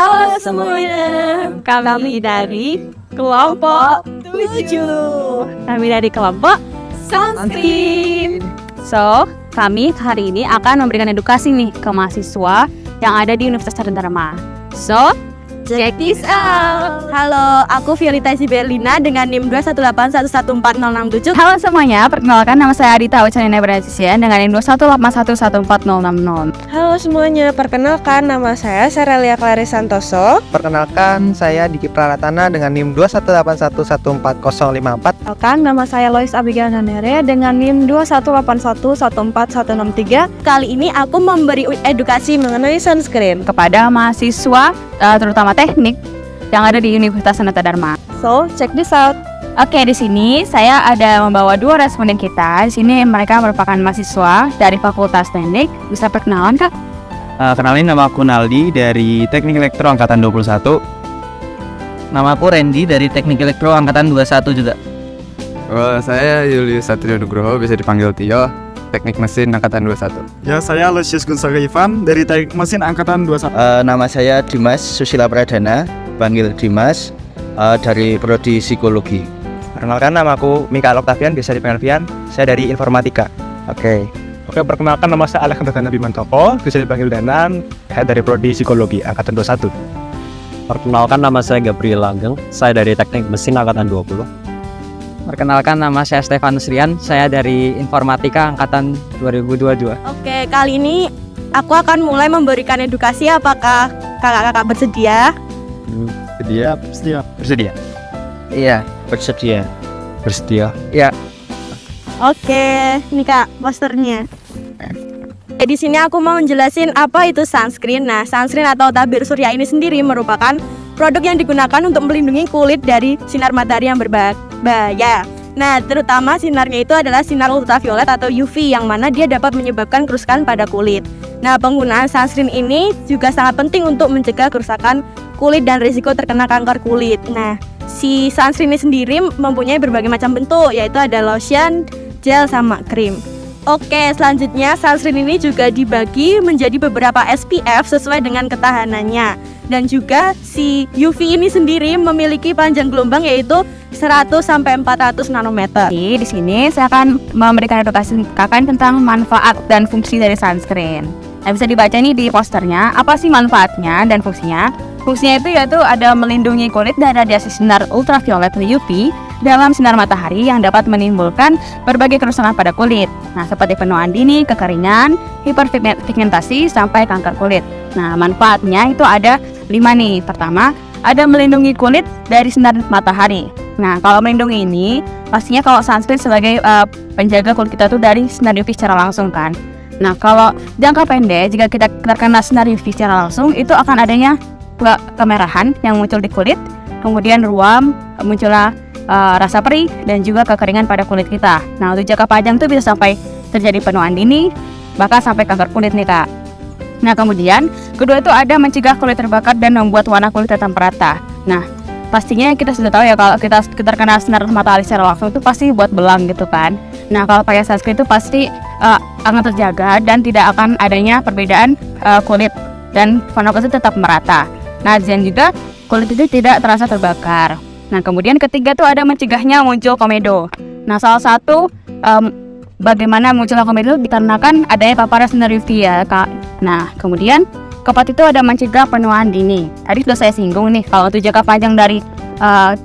Halo semuanya, kami dari kelompok 7. Kami dari kelompok Sunscreen. So, kami hari ini akan memberikan edukasi nih ke mahasiswa yang ada di Universitas Dharma. So, check this out. Halo, aku Violeta Siberlina dengan NIM 21811140667. Halo semuanya, perkenalkan nama saya Adita Ucanina Bernadisian dengan NIM 21811140660. Halo semuanya, perkenalkan nama saya Sarelia Claris Santoso. Perkenalkan, saya Diki Praratana dengan NIM 218111404. Perkenalkan, nama saya Lois Abigail Nanere dengan NIM 218114163. Kali ini aku memberi edukasi mengenai sunscreen Kepada mahasiswa, terutama teknik yang ada di Universitas Sanata Dharma. So, check this out. Oke, di sini saya ada membawa dua responden kita. Di sini mereka merupakan mahasiswa dari Fakultas Teknik. Bisa perkenalan, Kak? Kenalin, nama aku Naldi dari Teknik Elektro Angkatan 21. Nama aku Randy dari Teknik Elektro Angkatan 21 juga. Saya Julius Satrio Nugroho, bisa dipanggil Tio, Teknik Mesin Angkatan 21. Ya, saya Lucius Gonzaga Ivan dari Teknik Mesin Angkatan 21. Nama saya Dimas Susila Pradana, panggil Dimas, dari Prodi Psikologi. Perkenalkan, nama aku Mikael Octavian, bisa dipanggil Vian. Saya dari Informatika. Oke, perkenalkan, nama saya Alexander Dana Bimantoko, bisa dipanggil Danan, dari Prodi Psikologi Angkatan 21. Perkenalkan, nama saya Gabriel Langgeng, saya dari Teknik Mesin Angkatan 20. Perkenalkan, nama saya Stefanus Rian, saya dari Informatika Angkatan 2022. Oke, kali ini aku akan mulai memberikan edukasi. Apakah kakak-kakak bersedia? Bersedia? Iya, bersedia. Bersedia. Ya, Oke, ini Kak posternya. Di sini aku mau menjelasin apa itu sunscreen. Nah, sunscreen atau tabir surya ini sendiri merupakan produk yang digunakan untuk melindungi kulit dari sinar matahari yang berbahaya. Nah, terutama sinarnya itu adalah sinar ultraviolet atau UV yang mana dia dapat menyebabkan kerusakan pada kulit. Nah, penggunaan sunscreen ini juga sangat penting untuk mencegah kerusakan kulit dan risiko terkena kanker kulit. Nah, si sunscreen ini sendiri mempunyai berbagai macam bentuk, yaitu ada lotion, gel, sama krim. Oke, selanjutnya sunscreen ini juga dibagi menjadi beberapa SPF sesuai dengan ketahanannya. Dan juga si UV ini sendiri memiliki panjang gelombang yaitu 100 sampai 400 nanometer. Di sini saya akan memberikan edukasi kakak tentang manfaat dan fungsi dari sunscreen. Nah, bisa dibaca nih di posternya, apa sih manfaatnya dan fungsinya? Fungsinya itu yaitu ada melindungi kulit dari radiasi sinar ultraviolet atau UV dalam sinar matahari yang dapat menimbulkan berbagai kerusakan pada kulit. Nah, seperti penuaan dini, kekeringan, hiperpigmentasi, sampai kanker kulit. Nah, manfaatnya itu ada 5 nih. Pertama, ada melindungi kulit dari sinar matahari. Nah, kalau melindungi ini, pastinya kalau sunscreen sebagai penjaga kulit kita tuh dari sinar UV secara langsung kan. Nah, kalau jangka pendek, jika kita terkena sinar UV secara langsung, itu akan adanya kemerahan yang muncul di kulit, kemudian ruam, muncullah rasa perih, dan juga kekeringan pada kulit kita. Nah, untuk jangka panjang itu bisa sampai terjadi penuaan dini, bahkan sampai kanker kulit nih, Kak. Nah, kemudian kedua itu ada mencegah kulit terbakar dan membuat warna kulit tetap merata. Nah, pastinya kita sudah tahu ya kalau kita terkena sinar matahari secara langsung itu pasti buat belang gitu kan. Nah, kalau pakai sunscreen itu pasti akan terjaga dan tidak akan adanya perbedaan kulit dan warna kulit tetap merata. Nah, dan juga kulit itu tidak terasa terbakar. Nah, kemudian ketiga tuh ada mencegahnya muncul komedo. Nah, salah satu bagaimana munculnya komedo dikarenakan adanya paparan sinar UV ya, Kak. Nah, kemudian keempat itu ada mencegah penuaan dini. Tadi sudah saya singgung nih, kalau untuk jangka panjang dari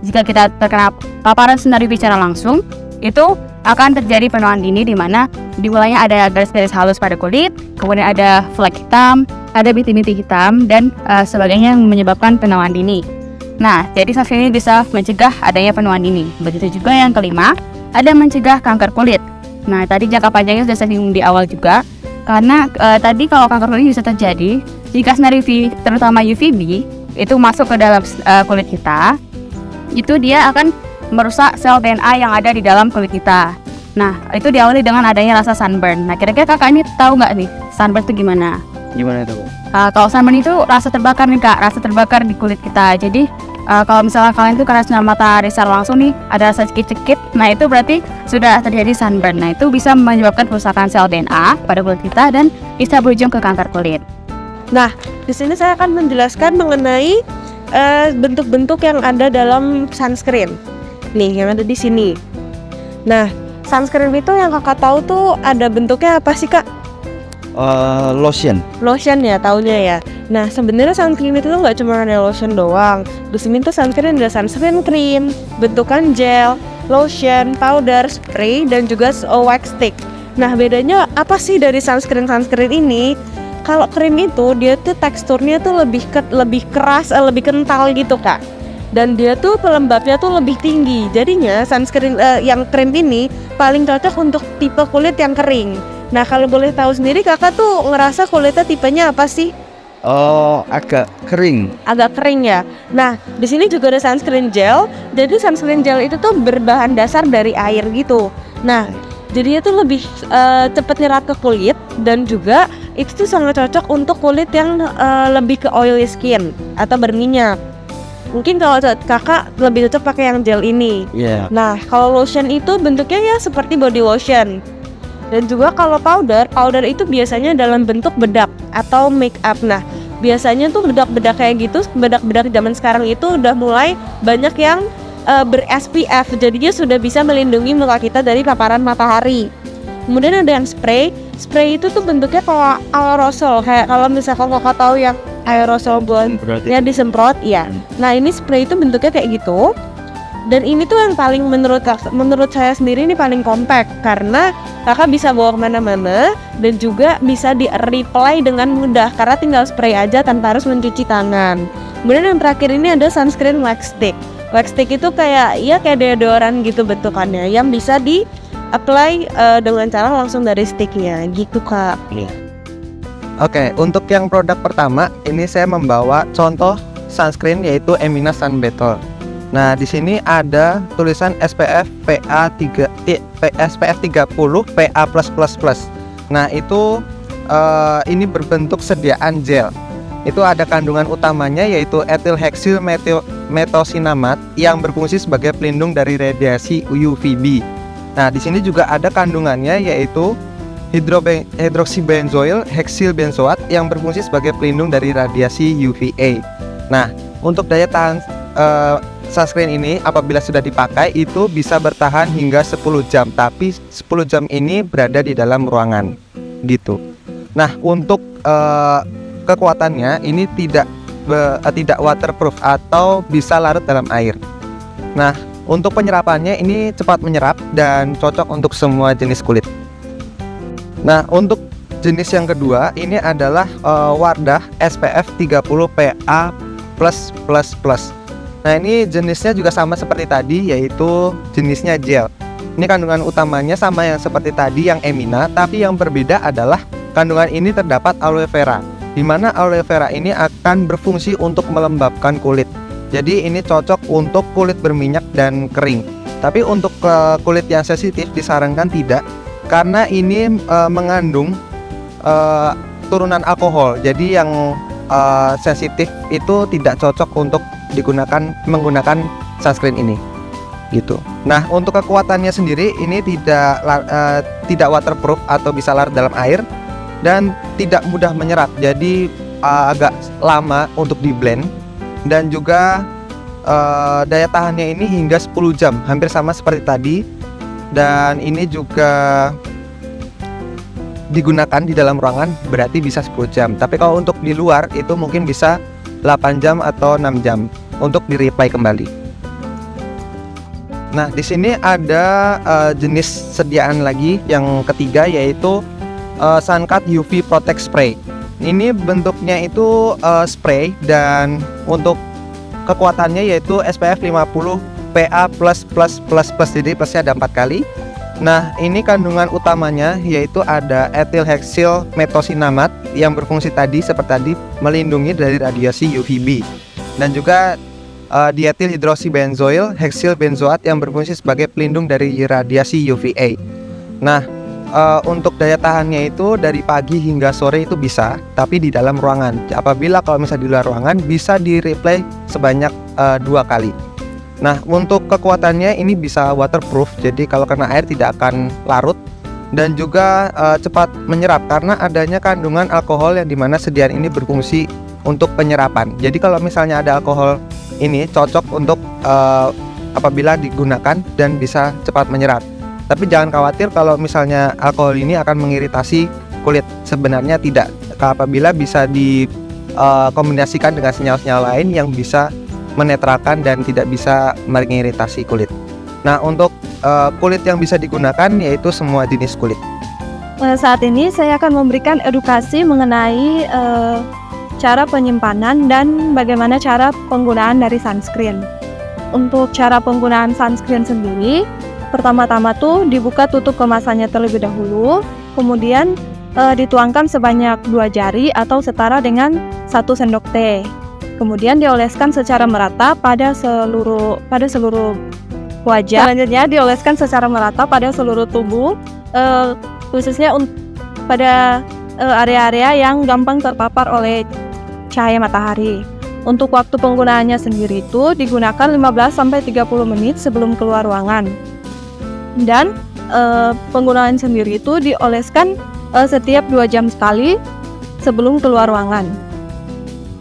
jika kita terkena paparan sinar UV secara langsung, itu akan terjadi penuaan dini di mana dimulainya ada garis-garis halus pada kulit, kemudian ada flek hitam, ada bintik-bintik hitam, dan sebagainya yang menyebabkan penuaan dini. Nah, jadi sunscreen ini bisa mencegah adanya penuaan dini. Begitu juga yang kelima, ada mencegah kanker kulit. Nah, tadi jangka panjangnya sudah saya singgung di awal juga, karena tadi kalau kanker kulit bisa terjadi jika sinar UV, terutama UVB, itu masuk ke dalam kulit kita, itu dia akan merusak sel DNA yang ada di dalam kulit kita. Nah, itu diawali dengan adanya rasa sunburn. Nah, kira-kira kakak ini tahu nggak nih sunburn itu gimana? gimana itu? Kalau sunburn itu rasa terbakar nih, Kak, rasa terbakar di kulit kita. Jadi kalau misalnya kalian tuh karena sinar matahari secara langsung nih ada rasa cekit-cekit, nah itu berarti sudah terjadi sunburn. Nah, itu bisa menyebabkan kerusakan sel DNA pada kulit kita dan bisa berujung ke kanker kulit. Nah, di sini saya akan menjelaskan mengenai bentuk-bentuk yang ada dalam sunscreen. Nih, yang ada di sini. Nah, sunscreen itu yang kakak tahu tuh ada bentuknya apa sih, Kak? Lotion. Lotion ya, taunya ya. Nah, sebenarnya sunscreen itu tuh nggak cuma ada lotion doang. Di sini tuh sunscreen ada sunscreen cream, bentukan gel, lotion, powder, spray, dan juga wax stick. Nah, bedanya apa sih dari sunscreen ini? Kalau krim itu dia tuh teksturnya tuh lebih keras, lebih kental gitu, Kak. Dan dia tuh pelembabnya tuh lebih tinggi. Jadinya sunscreen yang krim ini paling cocok untuk tipe kulit yang kering. Nah, kalau boleh tahu sendiri kakak tuh ngerasa kulitnya tipenya apa sih? Oh, agak kering. Agak kering ya. Nah, di sini juga ada sunscreen gel. Jadi sunscreen gel itu tuh berbahan dasar dari air gitu. Nah, jadinya tuh lebih cepat nyerap ke kulit dan juga itu tuh sangat cocok untuk kulit yang lebih ke oily skin atau berminyak. Mungkin kalau kakak lebih cocok pakai yang gel ini. Iya. Nah, kalau lotion itu bentuknya ya seperti body lotion. Dan juga kalau powder itu biasanya dalam bentuk bedak atau make up. Nah, biasanya tuh bedak-bedak kayak gitu, bedak-bedak zaman sekarang itu udah mulai banyak yang ber-SPF, jadinya sudah bisa melindungi muka kita dari paparan matahari. Kemudian ada yang spray itu tuh bentuknya kayak aerosol, kayak kalau misalkan kakak tahu yang aerosol buatnya disemprot, ya. Nah, ini spray itu bentuknya kayak gitu. Dan ini tuh yang paling menurut saya sendiri ini paling compact karena kakak bisa bawa kemana-mana dan juga bisa di-reapply dengan mudah karena tinggal spray aja tanpa harus mencuci tangan. Kemudian yang terakhir ini ada sunscreen wax stick. Wax stick itu kayak deodoran gitu bentukannya yang bisa di-apply dengan cara langsung dari sticknya gitu, Kak. Oke, untuk yang produk pertama ini saya membawa contoh sunscreen yaitu Emina Sun Battle. Nah, di sini ada tulisan SPF SPF 30 PA+++. Nah, itu ini berbentuk sediaan gel. Itu ada kandungan utamanya yaitu ethylhexyl methosinamate yang berfungsi sebagai pelindung dari radiasi UVB. Nah, di sini juga ada kandungannya yaitu hidroksibenzoil heksil benzoat yang berfungsi sebagai pelindung dari radiasi UVA. Nah, untuk daya tahan sunscreen ini apabila sudah dipakai itu bisa bertahan hingga 10 jam, tapi 10 jam ini berada di dalam ruangan gitu. Nah, untuk kekuatannya ini tidak waterproof atau bisa larut dalam air. Nah, untuk penyerapannya ini cepat menyerap dan cocok untuk semua jenis kulit. Nah, untuk jenis yang kedua ini adalah Wardah SPF 30 PA+++. Nah, ini jenisnya juga sama seperti tadi, yaitu jenisnya gel. Ini kandungan utamanya sama yang seperti tadi yang Emina, tapi yang berbeda adalah kandungan ini terdapat aloe vera, di mana aloe vera ini akan berfungsi untuk melembabkan kulit. Jadi ini cocok untuk kulit berminyak dan kering. Tapi untuk kulit yang sensitif disarankan tidak, karena ini mengandung turunan alkohol. Jadi yang sensitif itu tidak cocok untuk menggunakan sunscreen ini gitu. Nah, untuk kekuatannya sendiri ini tidak waterproof atau bisa larut dalam air dan tidak mudah menyerap, jadi agak lama untuk di blend dan juga daya tahannya ini hingga 10 jam, hampir sama seperti tadi. Dan ini juga digunakan di dalam ruangan berarti bisa 10 jam, tapi kalau untuk di luar itu mungkin bisa 8 jam atau 6 jam untuk di-reapply kembali. Nah, di sini ada jenis sediaan lagi yang ketiga yaitu Suncut UV Protect Spray. Ini bentuknya itu spray dan untuk kekuatannya yaitu SPF 50 PA++++, jadi plusnya ada 4 kali. Nah, ini kandungan utamanya yaitu ada ethylhexyl methosinamate yang berfungsi tadi seperti tadi melindungi dari radiasi UVB, dan juga diethyl hidroksibenzoil heksil benzoat yang berfungsi sebagai pelindung dari radiasi UVA. Nah, untuk daya tahannya itu dari pagi hingga sore itu bisa, tapi di dalam ruangan. Apabila kalau misalnya di luar ruangan bisa di-reapply sebanyak 2 kali. Nah, untuk kekuatannya ini bisa waterproof, jadi kalau kena air tidak akan larut dan juga cepat menyerap karena adanya kandungan alkohol yang dimana sediaan ini berfungsi untuk penyerapan. Jadi kalau misalnya ada alkohol ini cocok untuk apabila digunakan dan bisa cepat menyerap. Tapi jangan khawatir kalau misalnya alkohol ini akan mengiritasi kulit. Sebenarnya tidak, apabila bisa dikombinasikan dengan senyawa-senyawa lain yang bisa menetralkan dan tidak bisa mengiritasi kulit. Nah, untuk kulit yang bisa digunakan yaitu semua jenis kulit. Saat ini saya akan memberikan edukasi mengenai cara penyimpanan dan bagaimana cara penggunaan dari sunscreen. Untuk cara penggunaan sunscreen sendiri, pertama-tama tuh dibuka tutup kemasannya terlebih dahulu, kemudian dituangkan sebanyak 2 jari atau setara dengan 1 sendok teh. Kemudian dioleskan secara merata pada seluruh wajah. Selanjutnya dioleskan secara merata pada seluruh tubuh, khususnya pada area-area yang gampang terpapar oleh cahaya matahari. Untuk waktu penggunaannya sendiri itu digunakan 15-30 menit sebelum keluar ruangan. Dan penggunaan sendiri itu dioleskan setiap 2 jam sekali sebelum keluar ruangan.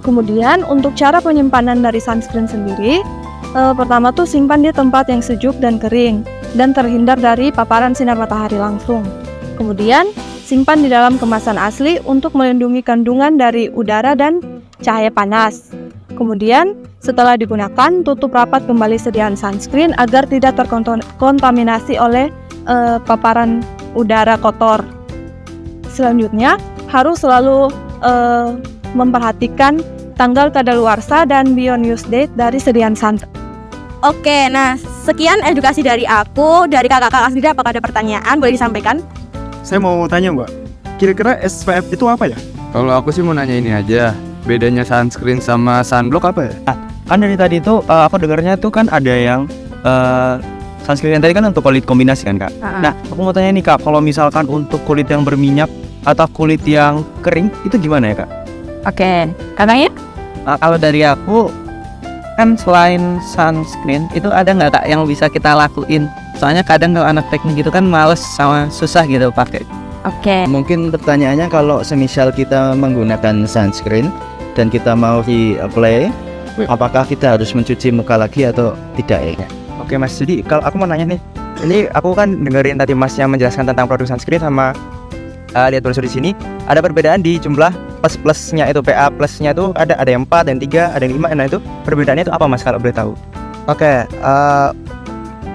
Kemudian untuk cara penyimpanan dari sunscreen sendiri, pertama tuh simpan di tempat yang sejuk dan kering dan terhindar dari paparan sinar matahari langsung. Kemudian simpan di dalam kemasan asli untuk melindungi kandungan dari udara dan cahaya panas. Kemudian setelah digunakan, tutup rapat kembali sediaan sunscreen agar tidak terkontaminasi oleh paparan udara kotor. Selanjutnya harus selalu memperhatikan tanggal kadaluarsa dan beyond use date dari sediaan sunscreen. Oke, nah sekian edukasi dari aku. Dari kakak-kakak sendiri apakah ada pertanyaan? Boleh disampaikan? Saya mau tanya Mbak, kira-kira SPF itu apa ya? Kalau aku sih mau nanya ini aja, bedanya sunscreen sama sunblock apa ya? Kan dari tadi tuh aku dengarnya tuh kan ada yang sunscreen yang tadi kan untuk kulit kombinasi kan Kak. Nah aku mau tanya nih Kak, kalau misalkan untuk kulit yang berminyak atau kulit yang kering itu gimana ya Kak? Oke, kakaknya? Kalau dari aku, kan selain sunscreen itu ada nggak Kak yang bisa kita lakuin? Soalnya kadang kalau anak teknik gitu kan males sama susah gitu pakai. Oke. Mungkin pertanyaannya kalau semisal kita menggunakan sunscreen dan kita mau di-apply, apakah kita harus mencuci muka lagi atau tidak ya? Oke Mas, jadi kalau aku mau nanya nih, ini aku kan dengerin tadi Mas yang menjelaskan tentang produk sunscreen sama lihat brosur di sini ada perbedaan di jumlah plusnya itu, PA plusnya itu ada yang 4, yang 3, ada yang 5. Nah itu perbedaannya itu apa Mas kalau boleh tahu? Oke,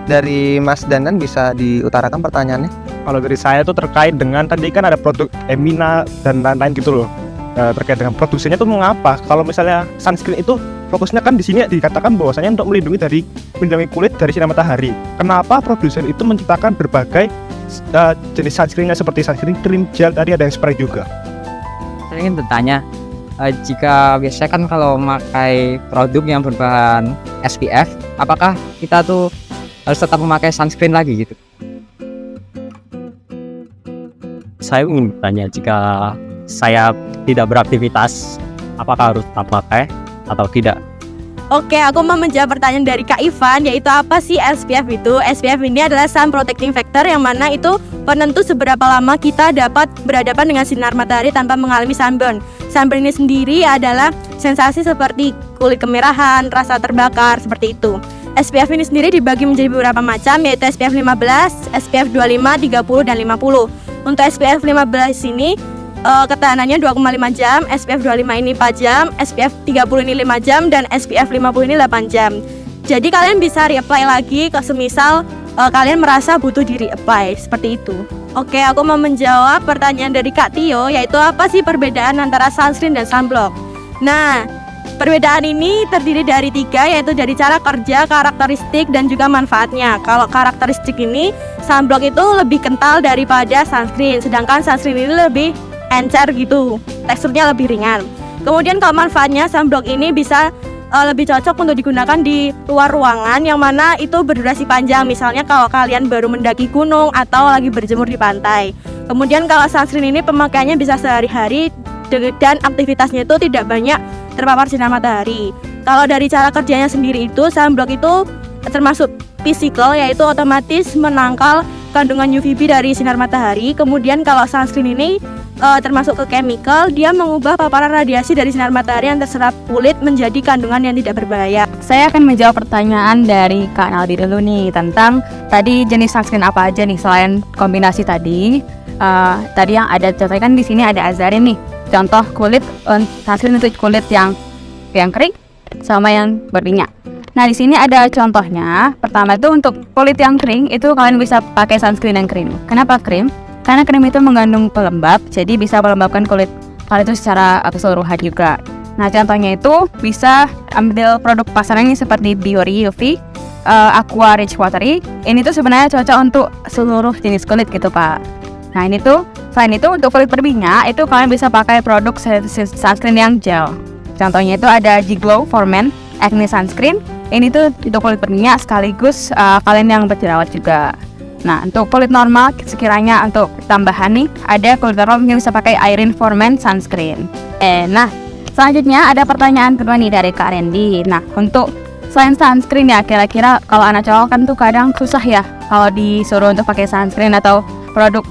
dari Mas Danan bisa diutarakan pertanyaannya? Kalau dari saya tuh terkait dengan tadi kan ada produk Emina dan lain-lain gitu loh, terkait dengan produksinya tuh mengapa kalau misalnya sunscreen itu fokusnya kan di sini dikatakan bahwasanya untuk melindungi kulit dari sinar matahari. Kenapa produsen itu menciptakan berbagai jenis sunscreennya seperti sunscreen cream, gel, tadi ada yang spray juga? Saya ingin bertanya, jika biasanya kan kalau memakai produk yang berbahan SPF, apakah kita tuh harus tetap memakai sunscreen lagi gitu? Saya ingin bertanya, jika saya tidak beraktivitas, apakah harus tetap pakai atau tidak? Oke, aku mau menjawab pertanyaan dari Kak Ivan, yaitu apa sih SPF itu? SPF ini adalah sun protecting factor yang mana itu penentu seberapa lama kita dapat berhadapan dengan sinar matahari tanpa mengalami sunburn. Sunburn ini sendiri adalah sensasi seperti kulit kemerahan, rasa terbakar, seperti itu. SPF ini sendiri dibagi menjadi beberapa macam, yaitu SPF 15, SPF 25, 30, dan 50. Untuk SPF 15 ini ketahanannya 2,5 jam, SPF 25 ini 4 jam, SPF 30 ini 5 jam, dan SPF 50 ini 8 jam. Jadi kalian bisa reapply lagi ke semisal kalian merasa butuh di reapply, seperti itu. Oke, aku mau menjawab pertanyaan dari Kak Tio, yaitu apa sih perbedaan antara sunscreen dan sunblock. Nah, perbedaan ini terdiri dari 3, yaitu dari cara kerja, karakteristik, dan juga manfaatnya. Kalau karakteristik ini, sunblock itu lebih kental daripada sunscreen, sedangkan sunscreen ini lebih encer gitu, teksturnya lebih ringan. Kemudian kalau manfaatnya, sunblock ini bisa lebih cocok untuk digunakan di luar ruangan yang mana itu berdurasi panjang. Misalnya kalau kalian baru mendaki gunung atau lagi berjemur di pantai. Kemudian kalau sunscreen ini pemakaiannya bisa sehari-hari dan aktivitasnya itu tidak banyak terpapar sinar matahari. Kalau dari cara kerjanya sendiri itu, sunblock itu termasuk physical, yaitu otomatis menangkal kandungan UVB dari sinar matahari. Kemudian kalau sunscreen ini termasuk ke chemical, dia mengubah paparan radiasi dari sinar matahari yang terserap kulit menjadi kandungan yang tidak berbahaya. Saya akan menjawab pertanyaan dari Kak Naldi dulu nih tentang tadi jenis sunscreen apa aja nih selain kombinasi tadi. Tadi yang ada contohnya kan di sini ada Azarin nih. Contoh kulit sunscreen untuk kulit yang kering sama yang berminyak. Nah di sini ada contohnya. Pertama itu untuk kulit yang kering itu kalian bisa pakai sunscreen yang krim. Kenapa krim? Karena krim itu mengandung pelembab, jadi bisa melembabkan kulit kalian itu secara keseluruhan juga. Nah contohnya itu bisa ambil produk pasaran ini seperti Biore UV, Aqua Rich Watery. Ini tuh sebenarnya cocok untuk seluruh jenis kulit gitu Pak. Nah ini tuh selain itu untuk kulit berminyak itu kalian bisa pakai produk sunscreen yang gel. Contohnya itu ada G-Glow for Men Acne Sunscreen. Ini tuh untuk kulit berminyak sekaligus kalian yang berjerawat juga. Nah untuk kulit normal sekiranya untuk tambahan nih ada kulit normal yang bisa pakai Irene for Men Sunscreen. Nah selanjutnya ada pertanyaan kedua nih dari Kak Randy. Nah untuk selain sunscreen ya kira-kira kalau anak cowok kan tuh kadang susah ya kalau disuruh untuk pakai sunscreen atau produk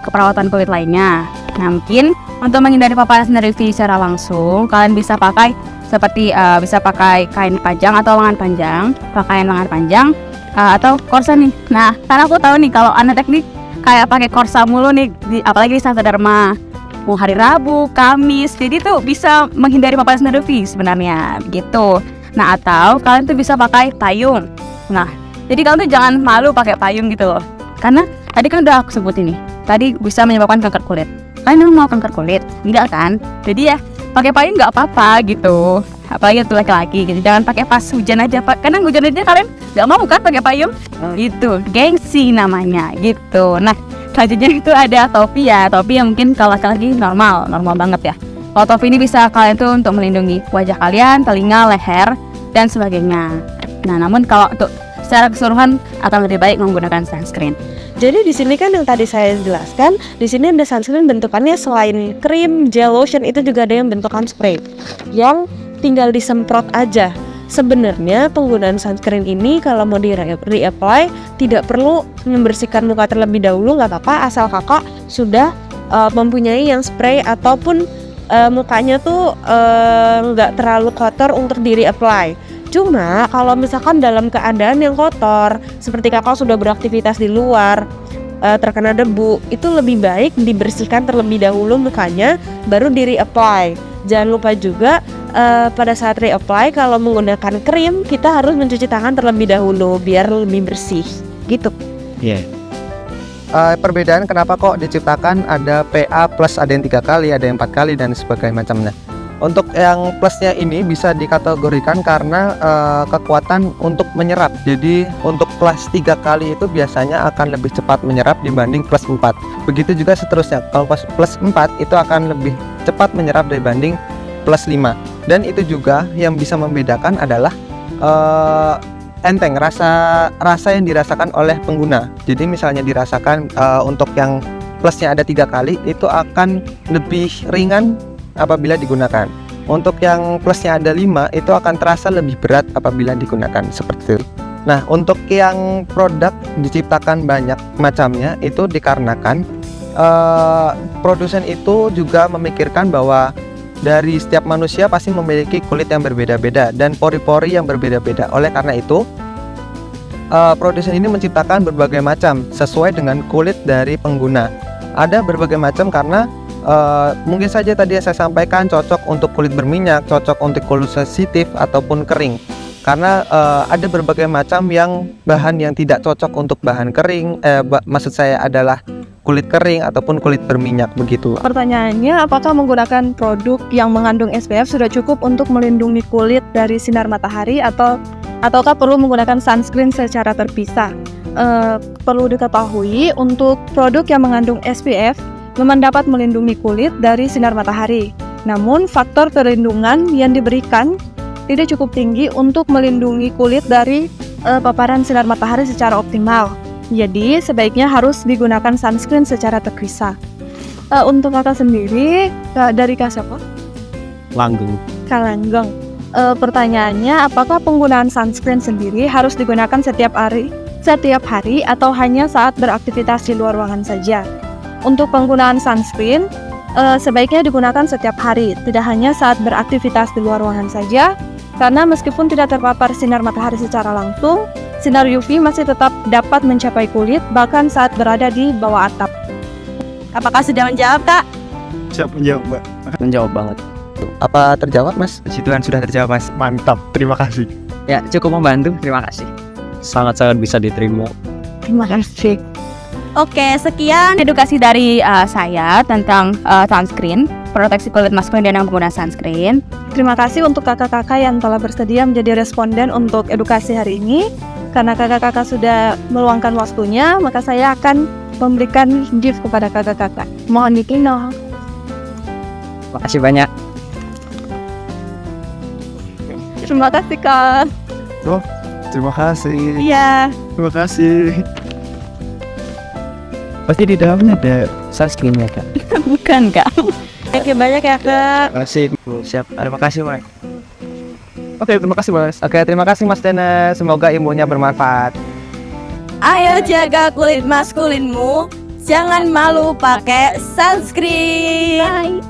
keperawatan kulit lainnya. Nah mungkin untuk menghindari paparan sinar UV secara langsung kalian bisa pakai seperti bisa pakai kain panjang atau lengan panjang, pakaian lengan panjang atau korsa nih. Nah karena aku tahu nih kalau anak teknik kayak pakai korsa mulu nih apalagi di Santa Dharma mau hari Rabu, Kamis, jadi tuh bisa menghindari paparan sinar UV sebenarnya gitu. Nah atau kalian tuh bisa pakai payung. Nah jadi kalian tuh jangan malu pakai payung gitu loh, karena tadi kan udah aku sebut ini tadi bisa menyebabkan kanker kulit. Kalian mau kanker kulit? Enggak kan? Jadi ya pakai payung nggak apa-apa gitu, apalagi untuk laki-laki gitu. Jangan pakai pas hujan aja Pak, karena hujan aja kalian nggak mau kan pakai payung gitu, gengsi namanya gitu. Nah selanjutnya itu ada topi ya, topi yang mungkin kalau laki-laki normal banget ya. Kalau topi ini bisa kalian tuh untuk melindungi wajah kalian, telinga, leher dan sebagainya. Nah namun kalau untuk secara keseluruhan akan lebih baik menggunakan sunscreen. Jadi di sini kan yang tadi saya jelaskan, di sini ada sunscreen bentukannya selain krim, gel, lotion itu juga ada yang bentukan spray yang tinggal disemprot aja. Sebenarnya penggunaan sunscreen ini kalau mau di reapply tidak perlu membersihkan muka terlebih dahulu, nggak apa-apa asal kakak sudah mempunyai yang spray ataupun mukanya tuh nggak terlalu kotor untuk di reapply. Cuma kalau misalkan dalam keadaan yang kotor seperti kakak sudah beraktivitas di luar terkena debu, itu lebih baik dibersihkan terlebih dahulu mukanya baru di reapply. Jangan lupa juga pada saat reapply kalau menggunakan krim kita harus mencuci tangan terlebih dahulu biar lebih bersih gitu. Iya. Perbedaan kenapa kok diciptakan ada PA plus, ada yang 3 kali, ada yang 4 kali dan sebagainya macamnya. Untuk yang plusnya ini bisa dikategorikan karena kekuatan untuk menyerap. Jadi untuk plus 3 kali itu biasanya akan lebih cepat menyerap dibanding plus 4. Begitu juga seterusnya. Kalau plus 4 itu akan lebih cepat menyerap dibanding plus 5. Dan itu juga yang bisa membedakan adalah enteng rasa yang dirasakan oleh pengguna. Jadi misalnya dirasakan untuk yang plusnya ada 3 kali itu akan lebih ringan apabila digunakan. Untuk yang plusnya ada 5 itu akan terasa lebih berat apabila digunakan seperti itu. Nah untuk yang produk diciptakan banyak macamnya itu dikarenakan produsen itu juga memikirkan bahwa dari setiap manusia pasti memiliki kulit yang berbeda-beda dan pori-pori yang berbeda-beda. Oleh karena itu produsen ini menciptakan berbagai macam sesuai dengan kulit dari pengguna. Ada berbagai macam karena mungkin saja tadi yang saya sampaikan cocok untuk kulit berminyak, cocok untuk kulit sensitif ataupun kering. Karena ada berbagai macam yang bahan yang tidak cocok untuk bahan kering. Maksud saya adalah kulit kering ataupun kulit berminyak begitu. Pertanyaannya, apakah menggunakan produk yang mengandung SPF sudah cukup untuk melindungi kulit dari sinar matahari ataukah perlu menggunakan sunscreen secara terpisah? Perlu diketahui untuk produk yang mengandung SPF memang dapat melindungi kulit dari sinar matahari. Namun faktor perlindungan yang diberikan tidak cukup tinggi untuk melindungi kulit dari paparan sinar matahari secara optimal. Jadi sebaiknya harus digunakan sunscreen secara terpisah. Untuk kakak sendiri, dari kak siapa? Langgeng. Kak Langgeng. Pertanyaannya, apakah penggunaan sunscreen sendiri harus digunakan setiap hari setiap hari atau hanya saat beraktivitas di luar ruangan saja. Untuk penggunaan sunscreen, sebaiknya digunakan setiap hari, tidak hanya saat beraktivitas di luar ruangan saja, karena meskipun tidak terpapar sinar matahari secara langsung, sinar UV masih tetap dapat mencapai kulit bahkan saat berada di bawah atap. Apakah sudah menjawab, Kak? Siap menjawab, Mbak. Menjawab banget. Apa terjawab, Mas? Puji Tuhan sudah terjawab, Mas. Mantap, terima kasih. Ya, cukup membantu. Terima kasih. Sangat-sangat bisa diterima. Terima kasih. Oke, sekian. Edukasi dari saya tentang sunscreen, proteksi kulit maskulin dan yang pengguna sunscreen. Terima kasih untuk kakak-kakak yang telah bersedia menjadi responden untuk edukasi hari ini. Karena kakak-kakak sudah meluangkan waktunya, maka saya akan memberikan gift kepada kakak-kakak. Mohon dipilih. Makasih banyak. Terima kasih, Kak. Terima kasih. Iya. Terima kasih. Pasti di dalamnya ada sunscreen-nya, Kak. Bukan, Kak. Oke, banyak ya, Kak. Terima kasih. Siap. Terima kasih, Mas. Oke, terima kasih, Mas. Oke, terima kasih, Mas Dennis. Semoga ilmunya bermanfaat. Ayo jaga kulit maskulinmu. Jangan malu pakai sunscreen.